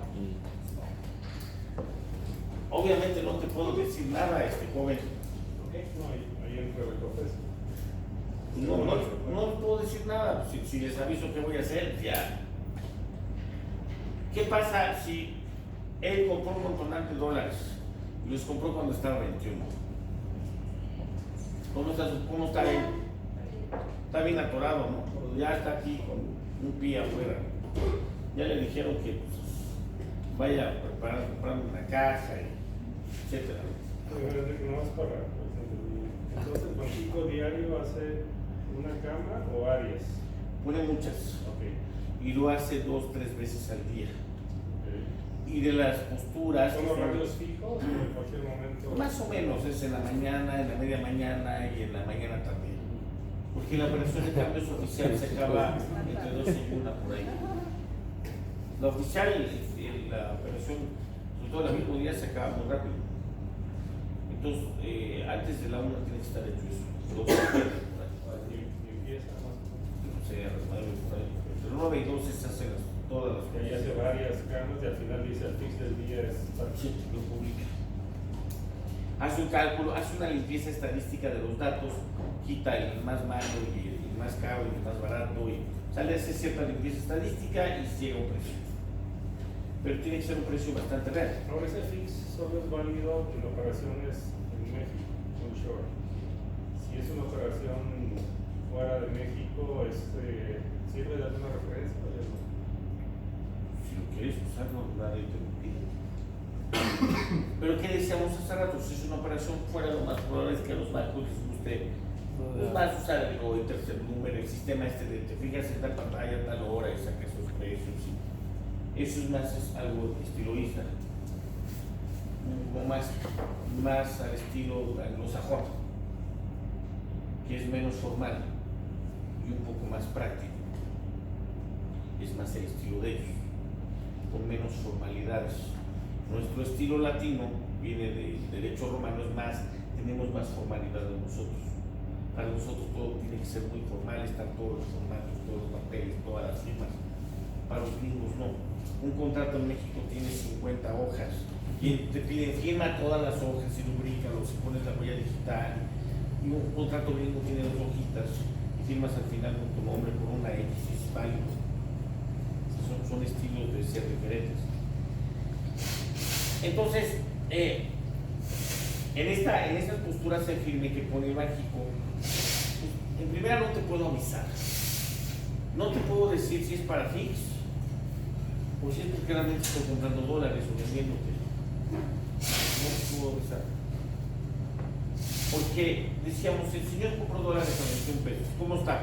Obviamente no te puedo decir nada, joven. No, ahí entra el proceso. No puedo decir nada. Si les aviso qué voy a hacer, ya. ¿Qué pasa si él compró un montón de dólares y los compró cuando estaba 21? ¿Cómo está él? Está bien atorado, ¿no? Pero ya está aquí con un pie afuera. Ya le dijeron que pues, vaya a preparar, comprando una caja, etcétera. No es para. Entonces, Banxico diario hace una cama o varias. Pone muchas. Ok. Y lo hace 2, 3 veces al día. Ok. Y de las posturas. ¿Son horarios fijos o en cualquier momento? Más o menos, es en la mañana, en la media mañana y en la mañana también. Porque la operación de cambios oficial se acaba entre 2 y 1 por ahí. La oficial, la operación, sobre todo el mismo día, se acaba muy rápido. Entonces, antes de la 1 tiene que estar hecho eso. Y empieza más. No sé, a las 9 por ahí. Entre 9 y 12 se hacen todas las Que ahí hace varias camas y al final dice el fix del día es. Sí, lo publica. Hace un cálculo, hace una limpieza estadística de los datos, quita el más malo y el más caro y el más barato, y sale a hacer cierta limpieza estadística y llega a un precio. Pero tiene que ser un precio bastante real. Ahora ese fix solo es válido en operaciones en México, onshore. Si es una operación fuera de México, ¿sirve de alguna referencia o ya no? Si lo quieres usar, no nadie te lo pide. Pero ¿qué decíamos hace rato? Si es una operación fuera, lo más probable es que a los bancos les guste más usar el tercer número, el sistema de te fijas en tal pantalla a tal hora y sacas esos precios. Eso es más algo estilo ISA, más al estilo anglosajón, que es menos formal y un poco más práctico. Es más el estilo de ellos, con menos formalidades. Nuestro estilo latino viene del derecho romano, tenemos más formalidad de nosotros. Para nosotros todo tiene que ser muy formal, están todos los formatos, todos los papeles, todas las firmas. Para los gringos no. Un contrato en México tiene 50 hojas y te piden firma todas las hojas y rubrícalo, si pones la huella digital. Y un contrato gringo tiene 2 hojitas y firmas al final con tu nombre, con una X, y es válido. Son estilos de ser diferentes. Entonces, en estas posturas se firme que pone Banxico, en primera no te puedo avisar. No te puedo decir si es para fix o si es porque realmente estoy comprando dólares o vendiéndote. No te puedo avisar. Porque decíamos, el señor compró dólares a 21 pesos. ¿Cómo está?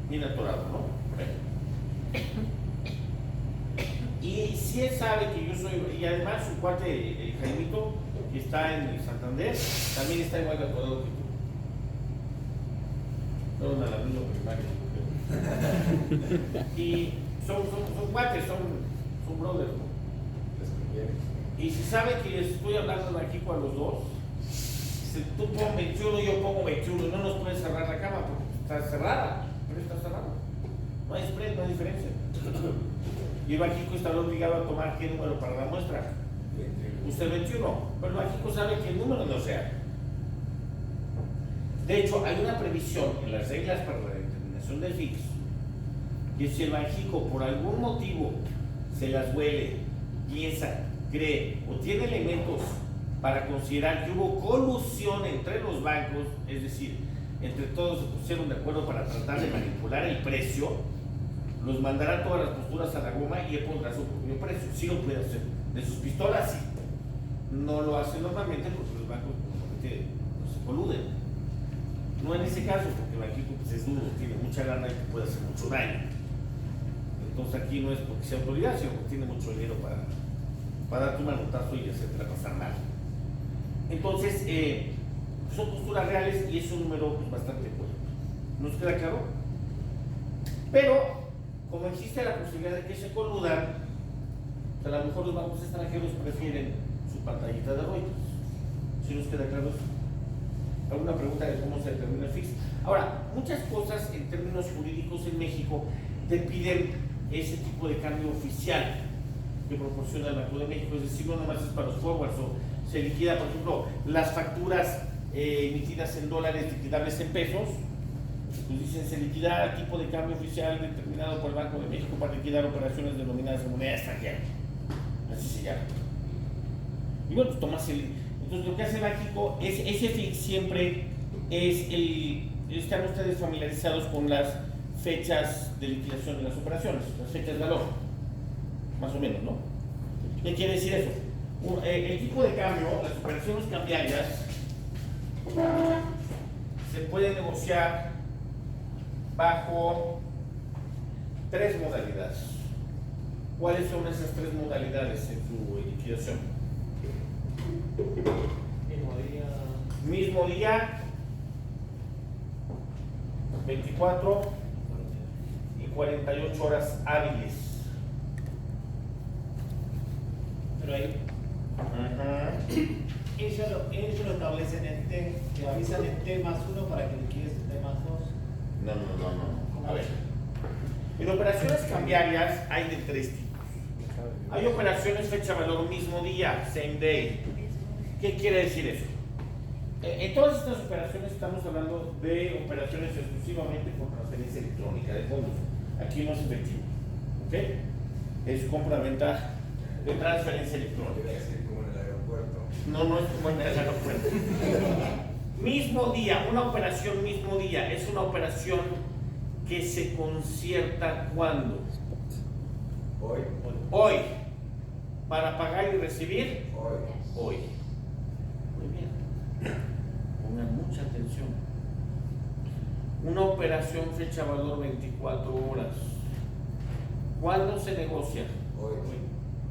Bien atorado, ¿no? Y si él sabe que yo soy, y además su cuate, el Jaimito, que está en el Santander, también está igual de atorado que tú. Fueron a la misma primaria. Y son cuates, son brothers, ¿no? Y si sabe que estoy hablando de Banxico a los dos, si tú pones 21, yo pongo 21, no nos pueden cerrar la cama porque está cerrada, pero está cerrada. No hay spread, no hay diferencia. Y el Banxico está obligado a tomar qué número para la muestra. Usted 21, pero el Banxico sabe que el número no sea. De hecho, hay una previsión en las reglas para la determinación del fix, que si el Banxico por algún motivo se las huele, piensa, cree o tiene elementos para considerar que hubo colusión entre los bancos, es decir, entre todos se pusieron de acuerdo para tratar de manipular el precio, los mandará todas las posturas a la goma y él pondrá su propio precio. Sí lo puede hacer. De sus pistolas sí. No lo hace normalmente porque los bancos normalmente no se coluden. No en ese caso, porque el Banxico pues, es duro, tiene mucha lana y que puede hacer mucho daño. Entonces aquí no es porque sea autoridad, sino porque tiene mucho dinero para darte un manotazo y hacerte pasar mal. Entonces, son posturas reales y es un número pues, bastante bueno. ¿Nos queda claro? Pero, como existe la posibilidad de que se coludan, a lo mejor los bancos extranjeros prefieren su pantallita de Reuters. ¿Sí nos queda claro eso? alguna pregunta de cómo se determina el fix. Ahora, muchas cosas en términos jurídicos en México te piden ese tipo de cambio oficial que proporciona el Banco de México, es decir, no nomás es para los forwards, o se liquida, por ejemplo, las facturas emitidas en dólares liquidables en pesos, pues dicen se liquida tipo de cambio oficial determinado por el Banco de México para liquidar operaciones denominadas en moneda extranjera, así se llama. Y bueno, pues tomas entonces lo que hace México es, ese fix siempre es están ustedes familiarizados con las fechas de liquidación de las operaciones, las fechas de valor, más o menos, ¿no? ¿Qué quiere decir eso? El tipo de cambio, las operaciones cambiarias, se puede negociar bajo 3 modalidades. ¿Cuáles son esas 3 modalidades en su liquidación? Mismo día, 24 y 48 horas hábiles. Pero ahí, ellos lo establecen en T, te avisan en T+1 para que liquides en T+2. No. A ver, en operaciones cambiarias hay de 3 tipos. Hay operaciones fecha-valor mismo día, same day. ¿Qué quiere decir eso? En todas estas operaciones estamos hablando de operaciones exclusivamente por transferencia electrónica de fondos. Aquí no es efectivo, ¿ok? Es compra-venta de transferencia electrónica. Debe ser como en el aeropuerto. No es como en el aeropuerto. Mismo día, una operación mismo día, es una operación que se concierta ¿cuándo? Hoy. Para pagar y recibir, hoy. Muy bien. Pongan mucha atención. Una operación fecha-valor 24 horas. ¿Cuándo se negocia? Hoy.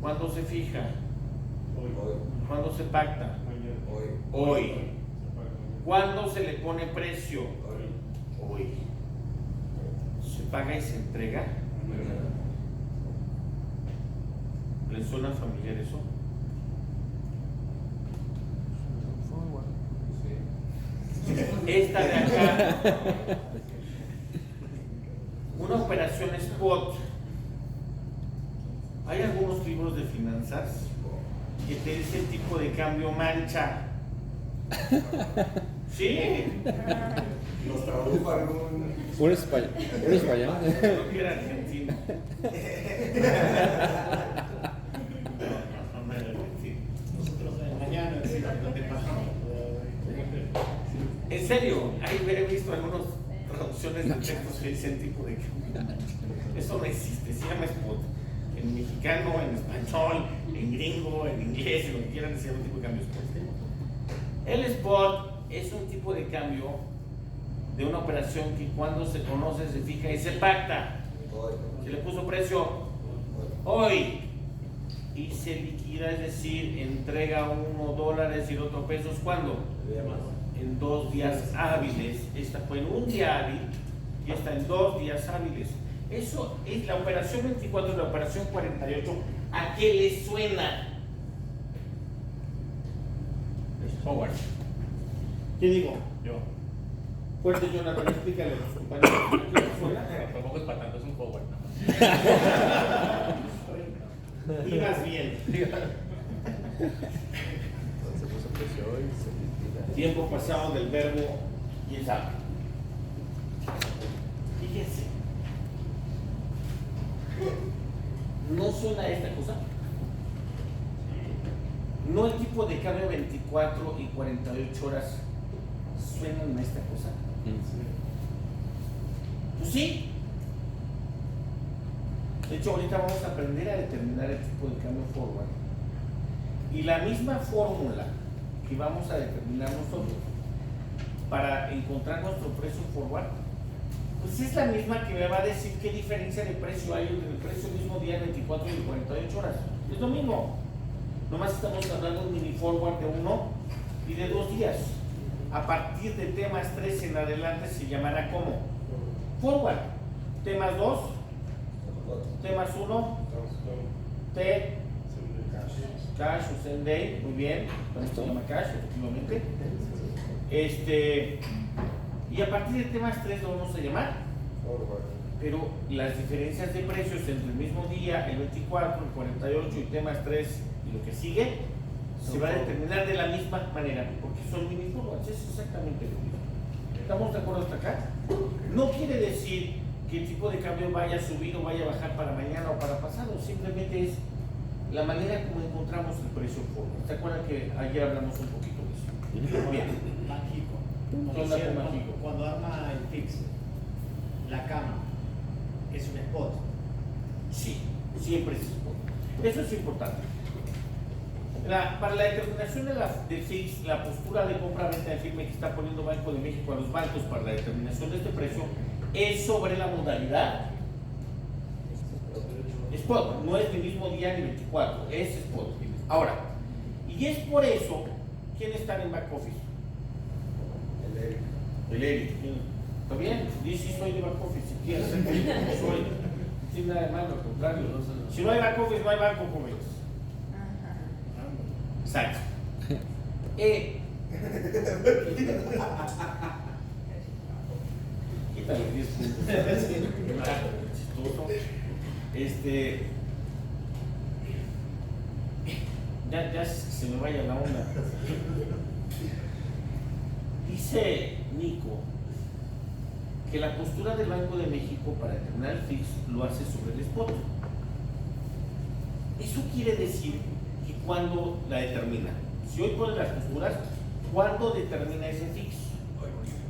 ¿Cuándo se fija? Hoy. ¿Cuándo se pacta? Hoy. ¿Cuándo se le pone precio? Hoy. ¿Se paga y se entrega? ¿Les suena familiar eso? Esta de acá, una operación spot. Hay algunos libros de finanzas que te dicen tipo de cambio mancha. Sí. Nos tradujo algún. Un español. Creo que era argentino. No era argentino. Nosotros mañana no te pasamos. En serio, he visto algunas traducciones de textos que dicen tipo de cambio. Eso no existe, se llama spot. En mexicano, en español, en gringo, en inglés, en lo que quieran decir, un tipo de cambio spot. El spot es un tipo de cambio de una operación que cuando se conoce, se fija y se pacta. Se le puso precio hoy y se liquida, es decir, entrega $1 y el otro pesos. ¿Cuándo? En 2 días hábiles. Esta fue en un día hábil y esta en 2 días hábiles. Eso es la operación 24 y la operación 48. ¿A qué le suena? Forward. ¿Qué digo? Yo. Fuerte, Jonathan, explícale a los compañeros. ¿A qué le suena? Tampoco es para tanto, es un forward. Digas bien. Se puso precio hoy, se liquida. Tiempo pasado del verbo quién sabe. Fíjense. ¿No suena esta cosa? ¿No el tipo de cambio 24 y 48 horas suenan a esta cosa? Pues sí. De hecho, ahorita vamos a aprender a determinar el tipo de cambio forward. Y la misma fórmula que vamos a determinar nosotros para encontrar nuestro precio forward, pues es la misma que me va a decir qué diferencia de precio hay entre el precio mismo día 24 y 48 horas. Es lo mismo. Nomás estamos hablando de un mini forward de 1 y de 2 días. A partir de T+3 en adelante se llamará como forward. T+2, T+1, T, Cash o Same Day, muy bien. Esto se llama Cash, efectivamente. Y a partir de temas 3 lo vamos a llamar. Pero las diferencias de precios entre el mismo día, el 24, el 48 y temas 3 y lo que sigue, se va a determinar de la misma manera, porque son mini forwards, es exactamente lo mismo. ¿Estamos de acuerdo hasta acá? No quiere decir que el tipo de cambio vaya a subir o vaya a bajar para mañana o para pasado, simplemente es la manera como encontramos el precio forward. ¿Se acuerdan que ayer hablamos un poquito de eso? Bien. Mágico. ¿Dónde está Mágico? Cuando arma el fix, la cama, es un spot. Sí, siempre es spot. Eso es importante. Para la determinación del fix, la postura de compra-venta de firme que está poniendo Banco de México a los bancos para la determinación de este precio es sobre la modalidad spot. No es del mismo día ni 24, es spot. Ahora, y es por eso, ¿quién está en back office? El Eric. ¿Está bien? Dice, soy de back office, si quieres ser que soy. No tiene nada de malo, al contrario. Si no hay back office, no hay banco, jóvenes. Exacto. Quítale 10 puntos. Chistoso. Ya se me vaya la onda. Dice Nico que la postura del Banco de México para determinar el fix lo hace sobre el spot. Eso quiere decir que cuando la determina. Si hoy pone las posturas, ¿cuándo determina ese fix?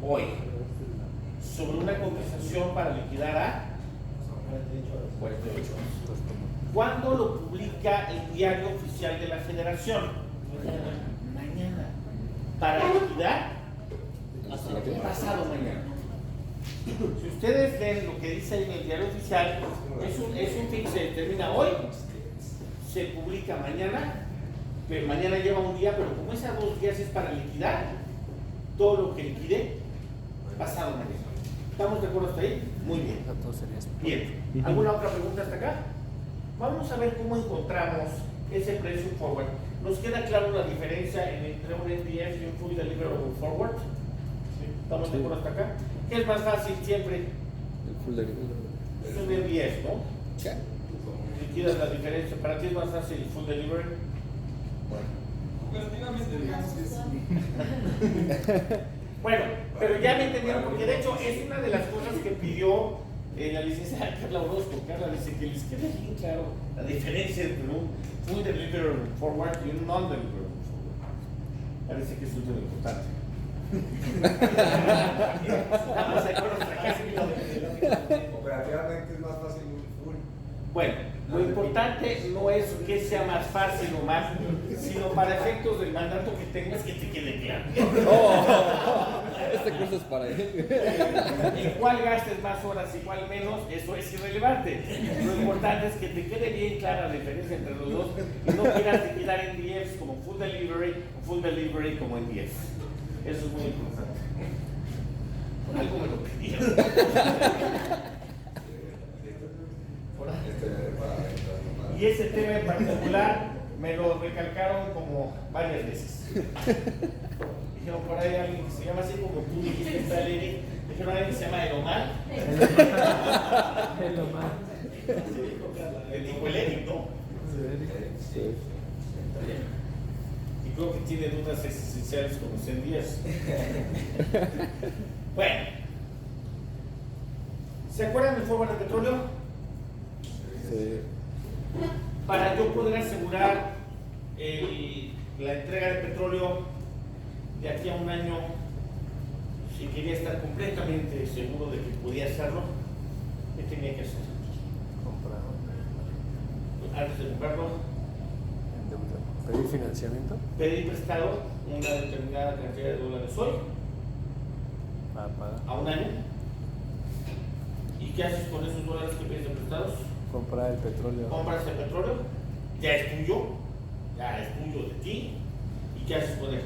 Hoy. Sobre una compensación para liquidar a 48 horas. ¿Cuándo lo publica el diario oficial de la Federación? Mañana. Para liquidar pasado mañana. Si ustedes ven lo que dice ahí en el diario oficial, es un fix, se determina hoy, se publica mañana, pero mañana lleva un día, pero como es a 2 días es para liquidar todo lo que liquide pasado mañana. ¿Estamos de acuerdo hasta ahí? Muy bien. Bien. ¿Alguna otra pregunta hasta acá? Vamos a ver cómo encontramos ese precio forward. ¿Nos queda claro la diferencia entre un NDF y un Fully Deliverable Forward? ¿Estamos de acuerdo hasta acá? ¿Qué es más fácil siempre? El full delivery. Es un NDF, ¿no? ¿Qué? ¿Liquidas la diferencia? ¿Para ti es más fácil el Full Delivery? Operativamente digamos que sí. Bueno, pero ya me entendieron, porque de hecho es una de las cosas que pidió la licenciada Carla Orozco. Carla dice que les quede bien claro la diferencia entre un Full Deliverable Forward y un Non-Deliverable Forward. Parece que es un tema importante. Vamos a acuerdo hasta acá. Operativamente es más fácil un full. Bueno, lo importante no es que sea más fácil o más, sino para efectos del mandato que tengas que te quede claro. Este curso es para él. En cuál gastes más horas y cuál menos, eso es irrelevante. Lo importante es que te quede bien clara la diferencia entre los dos y no quieras liquidar en NDFs como Full Delivery como NDFs. Eso es muy importante. Por algo me lo pidieron. Y ese tema en particular me lo recalcaron como varias veces. Dijeron, por ahí alguien que se llama así como tú dijiste, Eric. Dijeron, alguien que se llama Elomar. Le dijo el Eric, ¿no? Sí. Y creo que tiene dudas existenciales como 100 días. Bueno. ¿Se acuerdan del forward de petróleo? Sí. Para yo poder asegurar la entrega de petróleo de aquí a un año, si quería estar completamente seguro de que podía hacerlo, ¿qué tenía que hacer? Antes de comprarlo, ¿Pedir financiamiento? pedir prestado una determinada cantidad de dólares hoy, Para pagar. a un año. ¿Y qué haces con esos dólares que pides de prestados? Comprar el petróleo. Compras el petróleo, ya es tuyo de ti. ¿Y qué haces con él?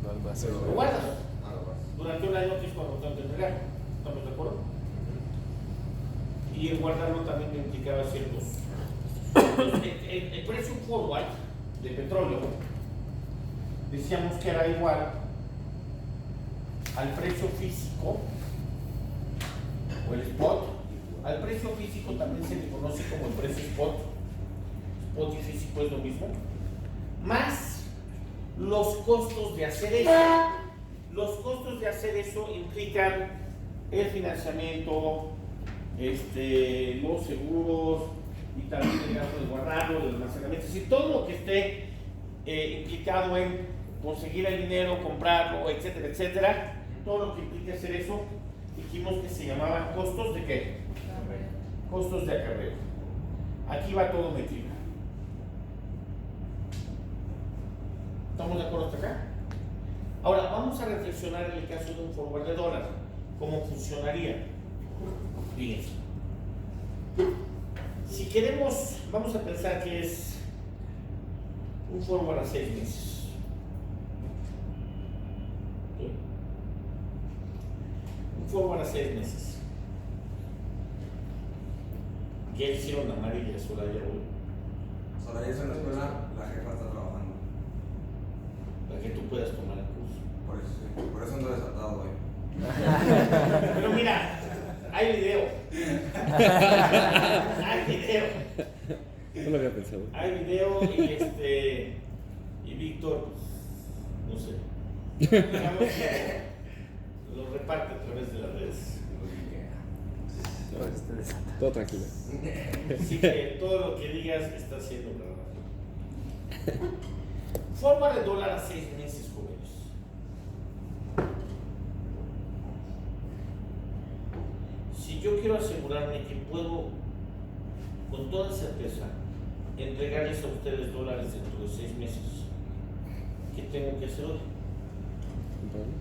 Lo almaceno. Lo guardas. Durante un año que es cuando tengo que entregar. ¿Estamos de acuerdo? Y el guardarlo también me implicaba ciertos. Entonces, el precio forward de petróleo, decíamos que era igual al precio físico o el spot. Al precio físico también se le conoce como el precio spot. Spot y físico es lo mismo. Más los costos de hacer eso. Los costos de hacer eso implican el financiamiento, los seguros y también el gasto de guardado, el almacenamiento, es decir, todo lo que esté implicado en conseguir el dinero, comprarlo, etcétera, etcétera, todo lo que implica hacer eso, dijimos que se llamaban costos de ¿qué? Costos de acarreo. Aquí va todo metido. ¿Estamos de acuerdo hasta acá? Ahora vamos a reflexionar en el caso de un forward de dólar. ¿Cómo funcionaría? Fíjense. Si queremos, vamos a pensar que es un forward a 6 meses. ¿Sí? Un forward a 6 meses. Ya hicieron la amarilla sola ya hoy. Soraya en la escuela, la jefa está trabajando. Para que tú puedas tomar el curso. Por eso, sí. Por eso ando desatado hoy. Pero mira, hay video. Hay video. No lo había pensado. Hay video y Víctor, pues, no sé. Digamos que lo reparte a través de las redes. Todo tranquilo. Así que todo lo que digas está siendo verdad. Forma de dólar a 6 meses, jóvenes. Si yo quiero asegurarme que puedo, con toda certeza, entregarles a ustedes dólares dentro de 6 meses, ¿qué tengo que hacer hoy? Entonces,